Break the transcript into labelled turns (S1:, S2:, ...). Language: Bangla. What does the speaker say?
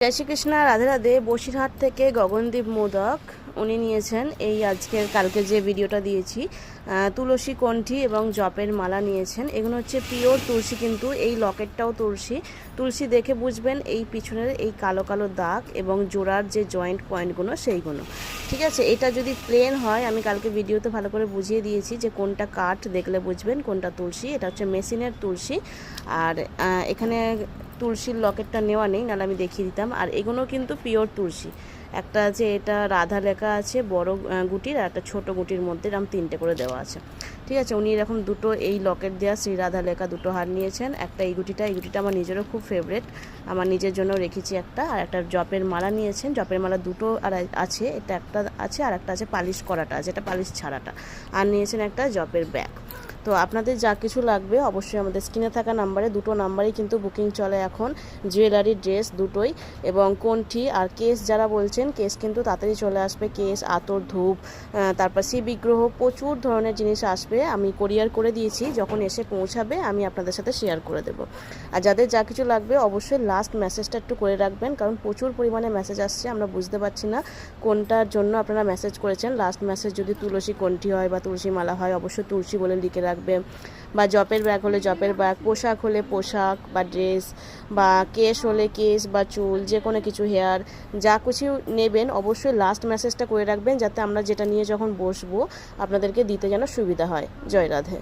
S1: জয় শ্রীকৃষ্ণ, রাধে রাধে। বসিরহাট থেকে গগনদীপ মোদক উনি নিয়েছেন এই কালকে যে ভিডিওটা দিয়েছি, তুলসী কণ্ঠী এবং জপের মালা নিয়েছেন। এগুলো হচ্ছে পিওর তুলসী, কিন্তু এই লকেটটাও তুলসী দেখে বুঝবেন এই পিছনের এই কালো কালো দাগ এবং জোড়ার যে জয়েন্ট পয়েন্টগুলো সেইগুলো, ঠিক আছে। এটা যদি প্লেন হয়, আমি কালকে ভিডিওতে ভালো করে বুঝিয়ে দিয়েছি যে কোনটা কাঠ দেখলে বুঝবেন কোনটা তুলসী। এটা হচ্ছে মেশিনের তুলসী। আর এখানে তুলসীর লকেটটা নেওয়া নেই, নাহলে আমি দেখিয়ে দিতাম। আর এগুলো কিন্তু পিওর তুলসী। একটা আছে, এটা রাধা লেখা আছে বড় গুটির, আর একটা ছোটো গুটির মধ্যে এরকম 3টে করে দেওয়া আছে, ঠিক আছে। উনি এরকম দুটো এই লকেট দেওয়া শ্রী রাধা লেখা দুটো হার নিয়েছেন। একটা এই গুটিটা আমার নিজেরও খুব ফেভারেট, আমার নিজের জন্য রেখেছি একটা। আর একটা জপের মালা নিয়েছেন। জপের মালা দুটো আর আছে, এটা একটা আছে আর একটা আছে পালিশ করাটা, যেটা পালিশ ছাড়াটা। আর নিয়েছেন একটা জপের ব্যাগ। তো আপনাদের যা কিছু লাগবে অবশ্যই আমাদের স্ক্রিনে থাকা নাম্বারে, দুটো নাম্বারেই কিন্তু বুকিং চলে এখন, জুয়েলারি, ড্রেস দুটোই, এবং কণ্ঠী আর কেস যারা বলছেন, কেস কিন্তু তাড়াতাড়ি চলে আসবে। কেস, আতর, ধূপ, তারপর শ্রী বিগ্রহ, প্রচুর ধরনের জিনিস আসবে। আমি কোরিয়ার করে দিয়েছি, যখন এসে পৌঁছাবে আমি আপনাদের সাথে শেয়ার করে দেবো। আর যাদের যা কিছু লাগবে অবশ্যই লাস্ট মেসেজটা একটু করে রাখবেন, কারণ প্রচুর পরিমাণে মেসেজ আসছে, আমরা বুঝতে পারছি না কোনটার জন্য আপনারা মেসেজ করেছেন। লাস্ট মেসেজ যদি তুলসী কণ্ঠী হয় বা তুলসী মালা হয়, অবশ্যই তুলসী বলে লিখে রাখবে, বা জপের ব্যাগ হলে জপের ব্যাগ, পোশাক হলে পোশাক বা ড্রেস, বা কেশ হলে কেশ বা চুল, যে কোনো কিছু, হেয়ার, যা কিছু নেবেন অবশ্যই লাস্ট মেসেজটা করে রাখবেন, যাতে আমরা যেটা নিয়ে যখন বসবো আপনাদেরকে দিতে যেন সুবিধা হয়। জয় রাধে।